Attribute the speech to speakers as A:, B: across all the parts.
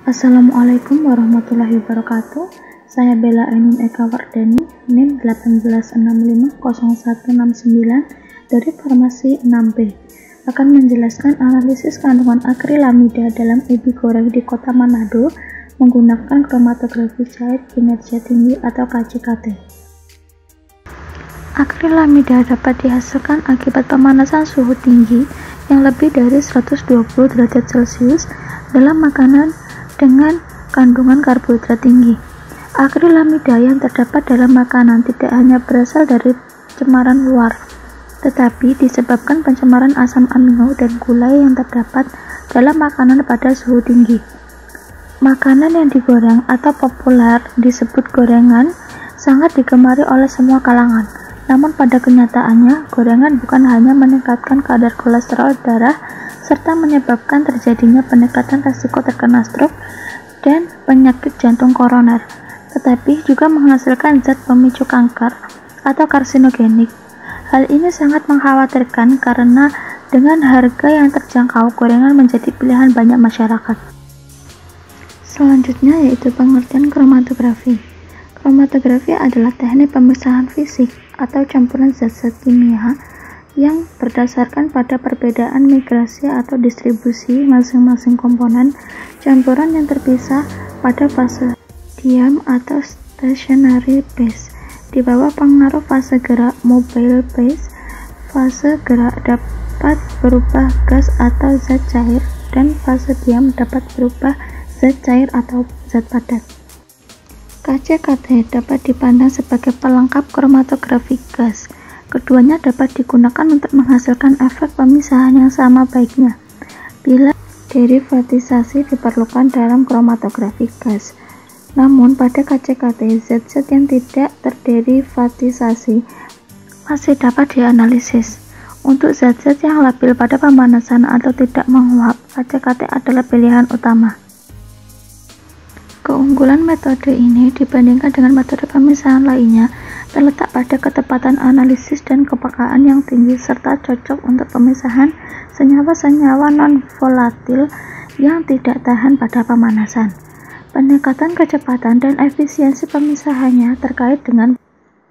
A: Assalamualaikum warahmatullahi wabarakatuh. Saya Bella Ainun Eka Wardani, NIM 18650169 dari Farmasi 6B, akan menjelaskan analisis kandungan akrilamida dalam ubi goreng di Kota Manado menggunakan kromatografi cair kinerja tinggi atau KCKT. Akrilamida dapat dihasilkan akibat pemanasan suhu tinggi yang lebih dari 120 derajat Celcius dalam makanan dengan kandungan karbohidrat tinggi. Akrilamida yang terdapat dalam makanan tidak hanya berasal dari cemaran luar, tetapi disebabkan pencemaran asam amino dan gula yang terdapat dalam makanan pada suhu tinggi. Makanan yang digoreng atau populer disebut gorengan sangat digemari oleh semua kalangan. Namun pada kenyataannya, gorengan bukan hanya meningkatkan kadar kolesterol darah serta menyebabkan terjadinya peningkatan risiko terkena stroke dan penyakit jantung koroner, tetapi juga menghasilkan zat pemicu kanker atau karsinogenik. Hal ini sangat mengkhawatirkan karena dengan harga yang terjangkau, gorengan menjadi pilihan banyak masyarakat. Selanjutnya yaitu pengertian kromatografi. Kromatografi adalah teknik pemisahan fisik atau campuran zat-zat kimia yang berdasarkan pada perbedaan migrasi atau distribusi masing-masing komponen campuran yang terpisah pada fase diam atau stationary phase. Di bawah pengaruh fase gerak mobile phase, fase gerak dapat berubah gas atau zat cair dan fase diam dapat berubah zat cair atau zat padat. KCKT dapat dipandang sebagai pelengkap kromatografi gas. Keduanya dapat digunakan untuk menghasilkan efek pemisahan yang sama baiknya bila derivatisasi diperlukan dalam kromatografi gas. Namun pada KCKT, zat-zat yang tidak terderivatisasi masih dapat dianalisis. Untuk zat-zat yang labil pada pemanasan atau tidak menguap, KCKT adalah pilihan utama. Keunggulan metode ini dibandingkan dengan metode pemisahan lainnya terletak pada ketepatan analisis dan kepekaan yang tinggi serta cocok untuk pemisahan senyawa-senyawa non-volatil yang tidak tahan pada pemanasan. Peningkatan kecepatan dan efisiensi pemisahannya terkait dengan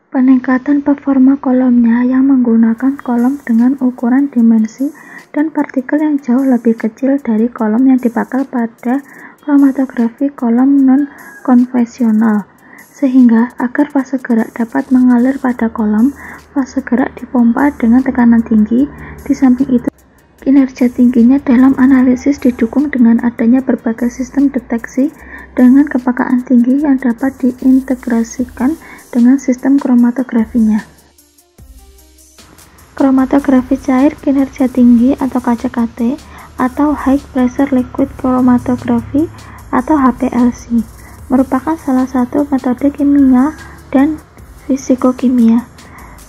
A: peningkatan performa kolomnya yang menggunakan kolom dengan ukuran dimensi dan partikel yang jauh lebih kecil dari kolom yang dipakai pada kromatografi kolom non-konvensional, sehingga agar fase gerak dapat mengalir pada kolom, fase gerak dipompa dengan tekanan tinggi. Di samping itu, kinerja tingginya dalam analisis didukung dengan adanya berbagai sistem deteksi dengan kepekaan tinggi yang dapat diintegrasikan dengan sistem kromatografinya. Kromatografi cair kinerja tinggi atau KCKT atau High Pressure Liquid Chromatography atau HPLC merupakan salah satu metode kimia dan fisikokimia.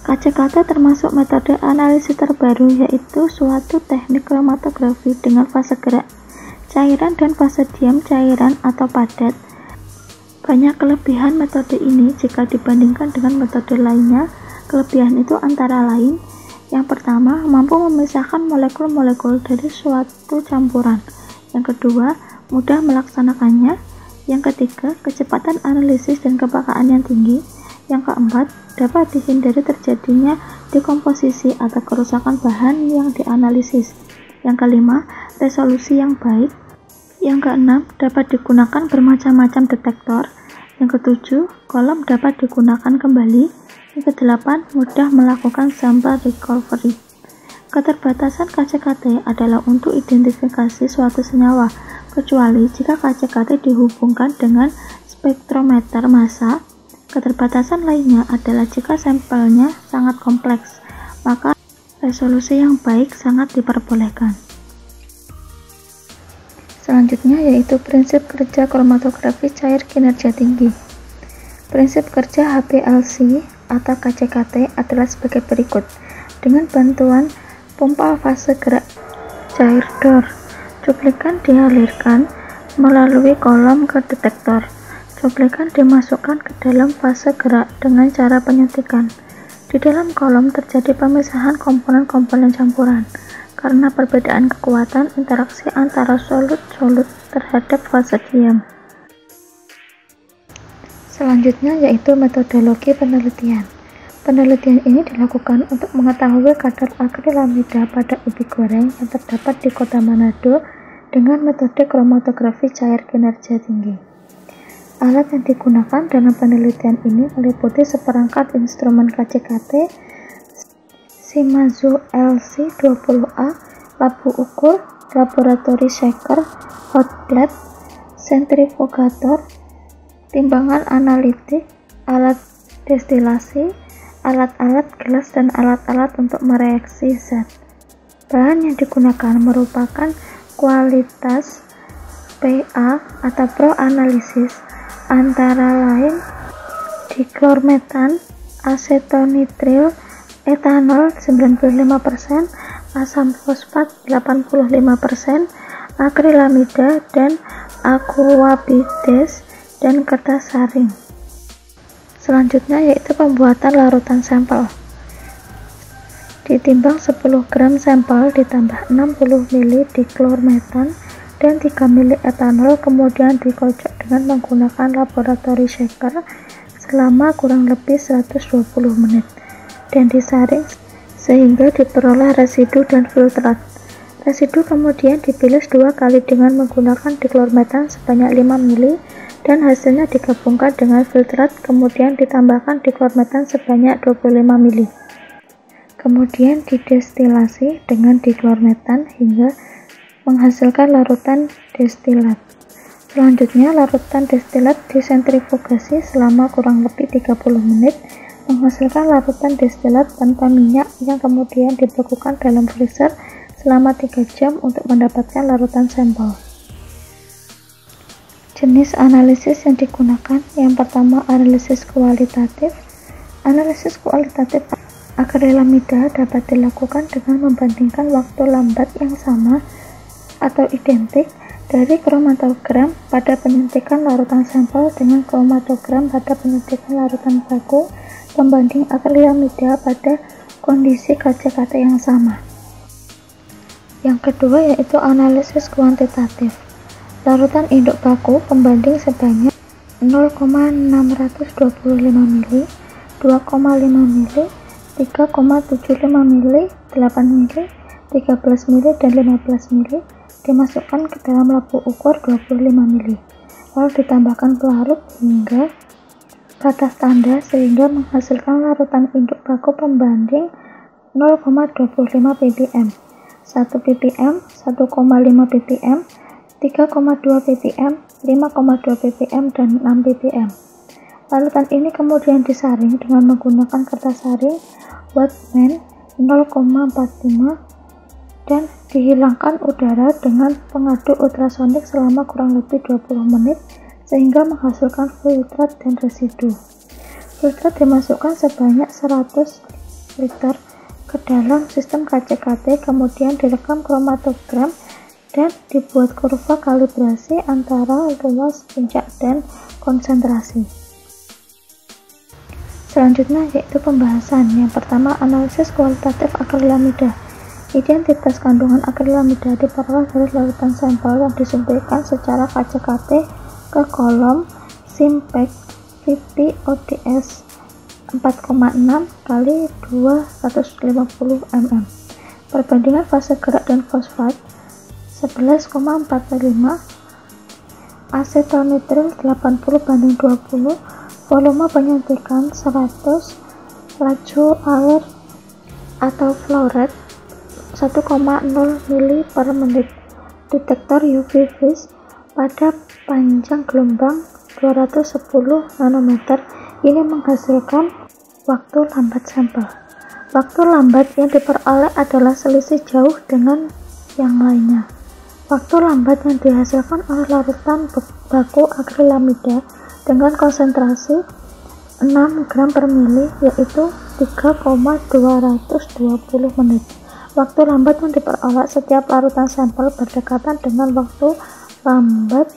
A: KCKT termasuk metode analisis terbaru, yaitu suatu teknik kromatografi dengan fase gerak cairan dan fase diam cairan atau padat. Banyak kelebihan metode ini jika dibandingkan dengan metode lainnya. Kelebihan itu antara lain: yang pertama, mampu memisahkan molekul-molekul dari suatu campuran. Yang kedua, mudah melaksanakannya. Yang ketiga, kecepatan analisis dan kepekaan yang tinggi. Yang keempat, dapat dihindari terjadinya dekomposisi atau kerusakan bahan yang dianalisis. Yang kelima, resolusi yang baik. Yang keenam, dapat digunakan bermacam-macam detektor. Yang ketujuh, kolom dapat digunakan kembali. Yang kedelapan, mudah melakukan sample recovery. Keterbatasan KCKT adalah untuk identifikasi suatu senyawa, kecuali jika KCKT dihubungkan dengan spektrometer massa. Keterbatasan lainnya adalah jika sampelnya sangat kompleks, maka resolusi yang baik sangat diperbolehkan. Selanjutnya yaitu prinsip kerja kromatografi cair kinerja tinggi. Prinsip kerja HPLC atau KCKT adalah sebagai berikut. Dengan bantuan pompa fase gerak cair DOR, cuplikan dialirkan melalui kolom ke detektor. Cuplikan dimasukkan ke dalam fase gerak dengan cara penyuntikan. Di dalam kolom terjadi pemisahan komponen-komponen campuran. karena perbedaan kekuatan interaksi antara solut-solut terhadap fase diam. Selanjutnya yaitu metodologi penelitian. Penelitian ini dilakukan untuk mengetahui kadar akrilamida pada ubi goreng yang terdapat di Kota Manado dengan metode kromatografi cair kinerja tinggi. Alat yang digunakan dalam penelitian ini meliputi seperangkat instrumen KCKT, Shimazu LC20A, labu ukur, laboratory shaker, hot plate, sentrifugator, timbangan analitik, alat destilasi, alat-alat gelas dan alat-alat untuk mereaksi zat. Bahan yang digunakan merupakan kualitas PA atau Pro analisis, antara lain diklormetan, asetonitril, etanol 95%, asam fosfat 85%, akrilamida dan aquabides dan kertas saring. Selanjutnya yaitu pembuatan larutan sampel. Ditimbang 10 gram sampel ditambah 60 ml diklormetan dan 3 ml etanol, kemudian dikocok dengan menggunakan laboratory shaker selama kurang lebih 120 menit dan disaring sehingga diperoleh residu dan filtrat. Residu kemudian dibilas 2 kali dengan menggunakan diklormetan sebanyak 5 ml dan hasilnya digabungkan dengan filtrat, kemudian ditambahkan diklormetan sebanyak 25 ml. Kemudian didestilasi dengan diklormetan hingga menghasilkan larutan destilat. Selanjutnya larutan destilat disentrifugasi selama kurang lebih 30 menit menghasilkan larutan destilat tanpa minyak yang kemudian dibekukan dalam freezer selama 3 jam untuk mendapatkan larutan sampel. Jenis analisis yang digunakan, yang pertama analisis kualitatif. Analisis kualitatif akrilamida dapat dilakukan dengan membandingkan waktu lambat yang sama atau identik dari kromatogram pada penyuntikan larutan sampel dengan kromatogram pada penyuntikan larutan baku pembanding akrilamida pada kondisi KCKT yang sama. Yang kedua yaitu analisis kuantitatif. Larutan induk baku pembanding sebanyak 0,625 ml, 2,5 ml, 3,75 ml, 8 ml, 13 ml, dan 15 ml dimasukkan ke dalam labu ukur 25 ml, lalu ditambahkan pelarut hingga batas tanda sehingga menghasilkan larutan induk baku pembanding 0,25 ppm, 1 ppm, 1,5 ppm, 3,2 ppm, 5,2 ppm, dan 6 ppm. Larutan ini kemudian disaring dengan menggunakan kertas saring Whatman 0,45 dan dihilangkan udara dengan pengaduk ultrasonik selama kurang lebih 20 menit sehingga menghasilkan filtrat dan residu. Filtrat dimasukkan sebanyak 100 liter ke dalam sistem KCKT, kemudian direkam kromatogram dan dibuat kurva kalibrasi antara luas, puncak, dan konsentrasi. Selanjutnya yaitu pembahasan. Yang pertama, analisis kualitatif akrilamida. Identitas kandungan akrilamida diperoleh dari larutan sampel yang disuntikkan secara KCKT ke kolom Simpec VP ODS 4,6 kali 250 mm. Perbandingan fase gerak dan fosfat 11,45, asetonitril 80:20, volume penyuntikan 100, laju air atau flow rate 1,0 mili per menit, detektor UV vis pada panjang gelombang 210 nanometer. Ini menghasilkan waktu lambat sampel. Waktu lambat yang diperoleh adalah selisih jauh dengan yang lainnya. Waktu lambat yang dihasilkan oleh larutan baku akrilamida dengan konsentrasi 6 gram per mili yaitu 3,220 menit. Waktu lambat yang diperoleh setiap larutan sampel berdekatan dengan waktu lambat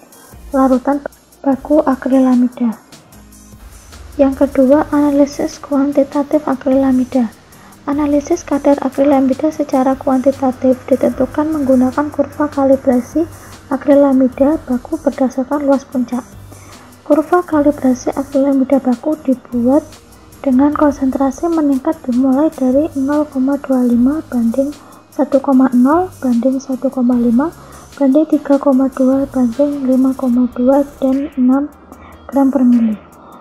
A: larutan baku akrilamida. Yang kedua, analisis kuantitatif akrilamida. Analisis kadar akrilamida secara kuantitatif ditentukan menggunakan kurva kalibrasi akrilamida baku berdasarkan luas puncak. Kurva kalibrasi akrilamida baku dibuat dengan konsentrasi meningkat dimulai dari 0,25 banding 1,0 banding 1,5 banding 3,2 banding 5,2 dan 6 gram per mili.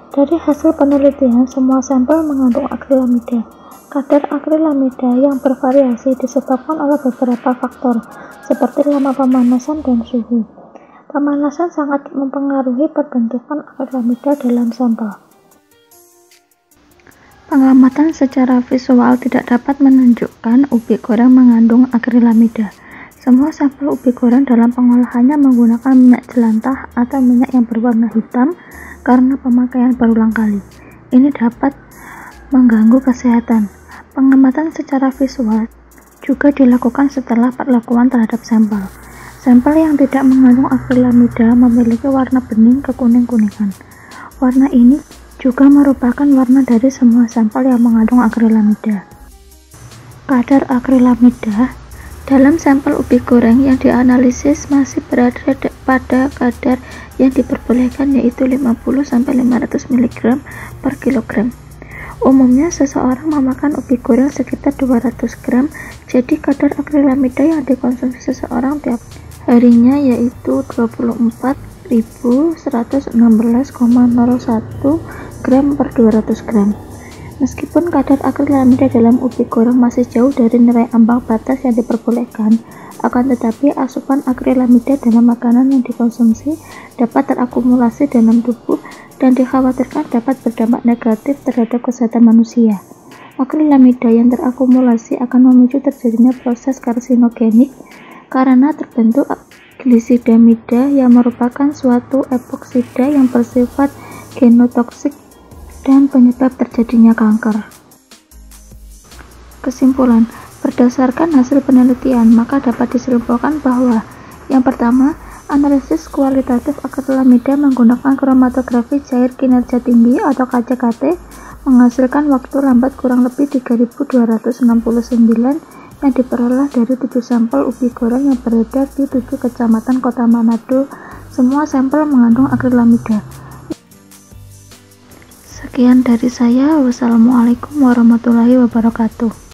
A: Dari hasil penelitian, semua sampel mengandung akrilamida. Kadar akrilamida yang bervariasi disebabkan oleh beberapa faktor, seperti lama pemanasan dan suhu. Pemanasan sangat mempengaruhi perbentukan akrilamida dalam sampel. Pengamatan secara visual tidak dapat menunjukkan ubi goreng mengandung akrilamida. Semua sampel ubi goreng dalam pengolahannya menggunakan minyak jelantah atau minyak yang berwarna hitam karena pemakaian berulang kali. Ini dapat mengganggu kesehatan. Pengamatan secara visual juga dilakukan setelah perlakuan terhadap sampel. Sampel yang tidak mengandung akrilamida memiliki warna bening kekuning-kuningan. Warna ini juga merupakan warna dari semua sampel yang mengandung akrilamida. Kadar akrilamida dalam sampel ubi goreng yang dianalisis masih berada pada kadar yang diperbolehkan, yaitu 50-500 mg per kilogram. Umumnya seseorang memakan ubi goreng sekitar 200 gram, jadi kadar akrilamida yang dikonsumsi seseorang tiap harinya yaitu 24.116,01 gram per 200 gram. Meskipun kadar akrilamida dalam ubi goreng masih jauh dari nilai ambang batas yang diperbolehkan, akan tetapi asupan akrilamida dalam makanan yang dikonsumsi dapat terakumulasi dalam tubuh dan dikhawatirkan dapat berdampak negatif terhadap kesehatan manusia. Akrilamida yang terakumulasi akan memicu terjadinya proses karsinogenik karena terbentuk glisidamida yang merupakan suatu epoksida yang bersifat genotoksik dan penyebab terjadinya kanker. Kesimpulan, berdasarkan hasil penelitian, maka dapat disimpulkan bahwa yang pertama, analisis kualitatif akrilamida menggunakan kromatografi cair kinerja tinggi atau KCKT menghasilkan waktu lambat kurang lebih 3269 yang diperoleh dari 7 sampel ubi goreng yang beredar di 7 kecamatan Kota Manado. Semua sampel mengandung akrilamida. Sekian dari saya. Wassalamualaikum warahmatullahi wabarakatuh.